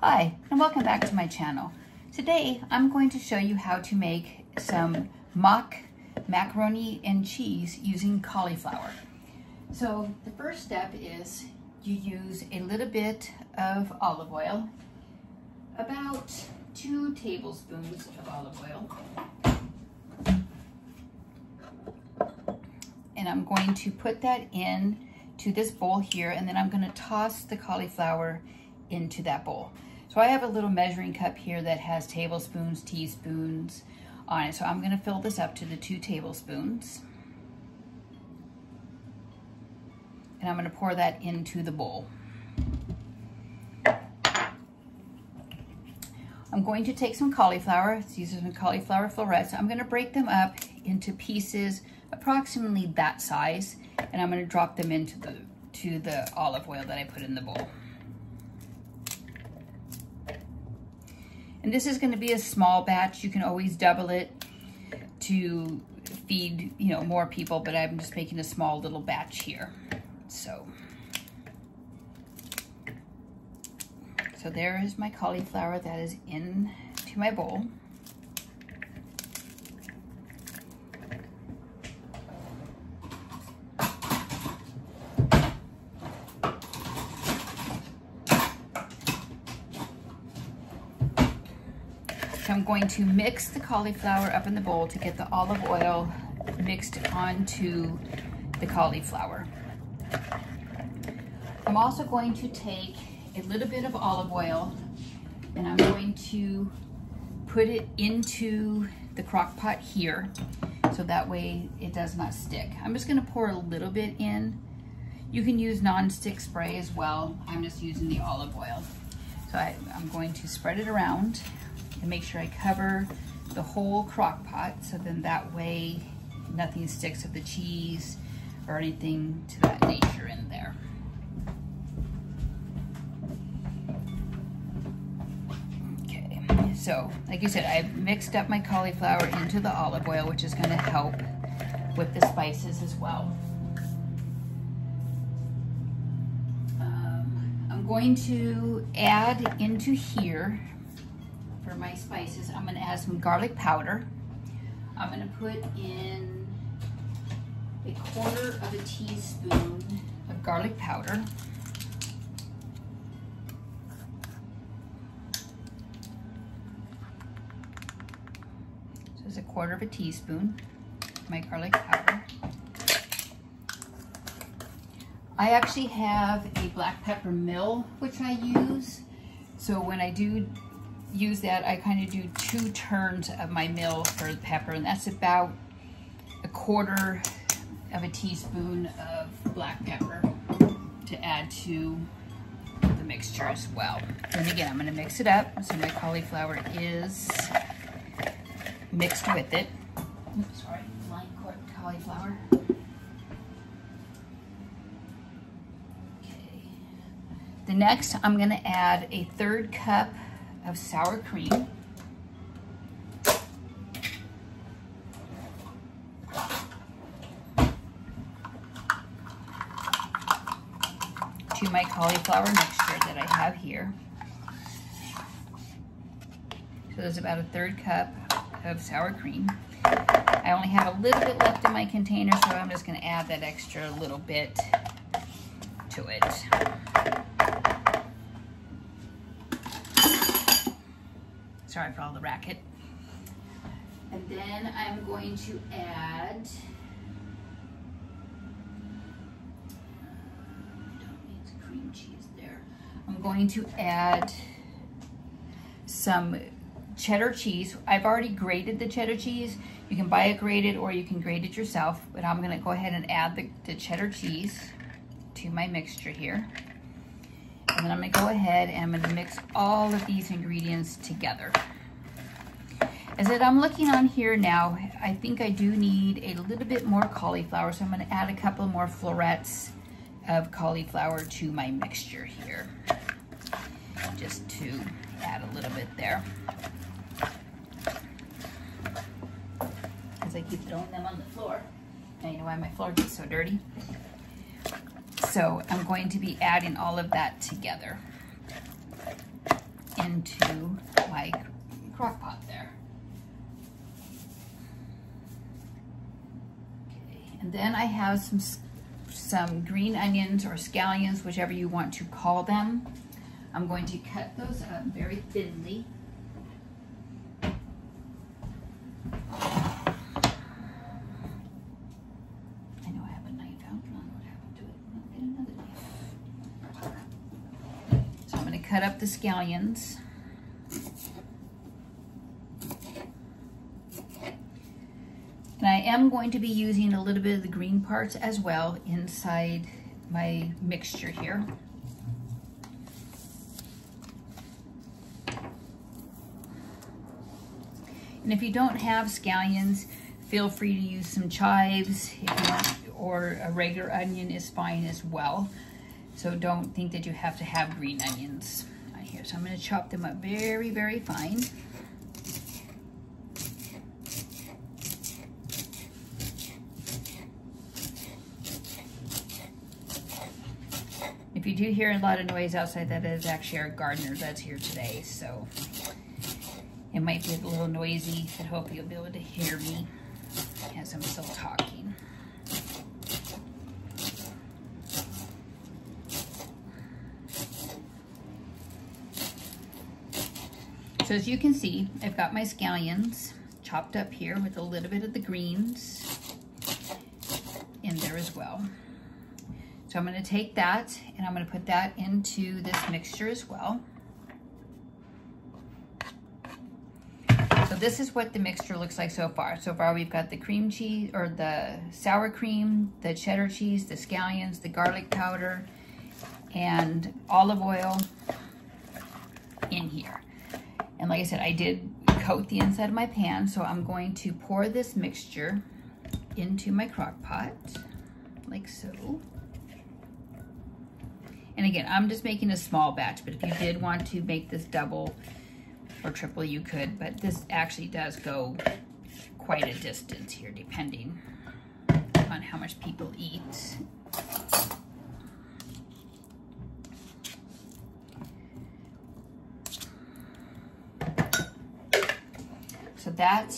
Hi, and welcome back to my channel. Today, I'm going to show you how to make some mock macaroni and cheese using cauliflower. So the first step is you use a little bit of olive oil, about 2 tablespoons of olive oil. And I'm going to put that in to this bowl here, and then I'm going to toss the cauliflower into that bowl. So I have a little measuring cup here that has tablespoons, teaspoons on it. So I'm going to fill this up to the 2 tablespoons. And I'm going to pour that into the bowl. I'm going to take some cauliflower. These are some cauliflower florets. I'm going to break them up into pieces approximately that size, and I'm going to drop them into the olive oil that I put in the bowl. And this is going to be a small batch. You can always double it to feed, more people, but I'm just making a small little batch here. So there is my cauliflower that is into my bowl. So I'm going to mix the cauliflower up in the bowl to get the olive oil mixed onto the cauliflower. I'm also going to take a little bit of olive oil and I'm going to put it into the crock pot here so that way it does not stick. I'm just going to pour a little bit in. You can use non-stick spray as well. I'm just using the olive oil. So I'm going to spread it around and make sure I cover the whole crock pot, so then that way nothing sticks of the cheese or anything to that nature in there. Okay, so like you said, I've mixed up my cauliflower into the olive oil, which is going to help with the spices as well. I'm going to add into here, for my spices, I'm going to add some garlic powder. I'm going to put in 1/4 teaspoon of garlic powder. So it's 1/4 teaspoon of my garlic powder. I actually have a black pepper mill which I use. So when I do use that, I kind of do 2 turns of my mill for the pepper, and that's about 1/4 teaspoon of black pepper to add to the mixture as well. And again, I'm going to mix it up so my cauliflower is mixed with it. Oops, sorry, line cauliflower. Okay. The next, I'm going to add a 1/3 cup of sour cream. To my cauliflower mixture that I have here. So there's about a 1/3 cup of sour cream. I only have a little bit left in my container, so I'm just going to add that extra little bit to it. Sorry for all the racket. And then I'm going to add, don't need the cream cheese there. I'm going to add some cheddar cheese. I've already grated the cheddar cheese. You can buy it grated or you can grate it yourself, but I'm gonna go ahead and add the cheddar cheese to my mixture here. And then I'm gonna go ahead and I'm gonna mix all of these ingredients together. As I'm looking on here now, I think I do need a little bit more cauliflower, so I'm gonna add a couple more florets of cauliflower to my mixture here, just to add a little bit there. Because I keep throwing them on the floor. Now you know why my floor gets so dirty. So I'm going to be adding all of that together. into my crock pot there. Okay, and then I have some green onions or scallions, whichever you want to call them. I'm going to cut those up very thinly. I know I have a knife out, but I don't know what happened to it. I'll get another knife. So I'm going to cut up the scallions. And I am going to be using a little bit of the green parts as well inside my mixture here. And if you don't have scallions, feel free to use some chives if you want, or a regular onion is fine as well. So don't think that you have to have green onions on here. So I'm going to chop them up very, very fine. If you do hear a lot of noise outside, that is actually our gardener that's here today. So it might be a little noisy, but hopefully you'll be able to hear me as I'm still talking. So as you can see, I've got my scallions chopped up here with a little bit of the greens in there as well. So I'm going to take that and I'm going to put that into this mixture as well. So this is what the mixture looks like so far. So far we've got the cream cheese, or the sour cream, the cheddar cheese, the scallions, the garlic powder, and olive oil in here. And like I said, I did coat the inside of my pan, so I'm going to pour this mixture into my crock pot, like so. And again, I'm just making a small batch, but if you did want to make this double or triple, you could, but this actually does go quite a distance here, depending on how much people eat. So that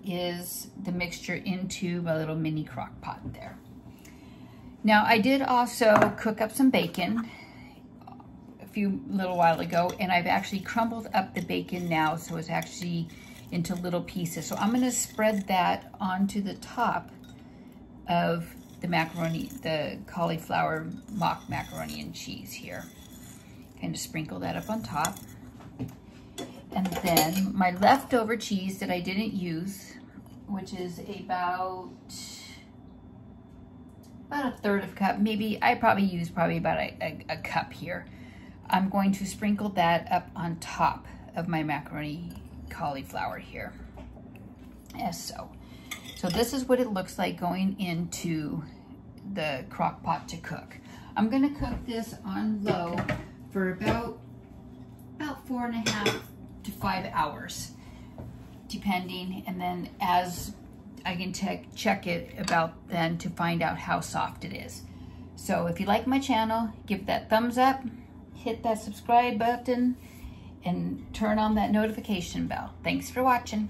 is the mixture into my little mini crock pot there. Now I did also cook up some bacon a little while ago, and I've actually crumbled up the bacon now so it's actually into little pieces. So I'm going to spread that onto the top of the macaroni, the cauliflower mock macaroni and cheese here. Kind of sprinkle that up on top. And then my leftover cheese that I didn't use, which is about a third of a cup, maybe I probably used about a cup here. I'm going to sprinkle that up on top of my macaroni cauliflower here, as so. So this is what it looks like going into the crock pot to cook. I'm gonna cook this on low for about 4.5 to 5 hours, depending, and then as I can check it about then to find out how soft it is. So if you like my channel, give that thumbs up, hit that subscribe button, and turn on that notification bell. Thanks for watching.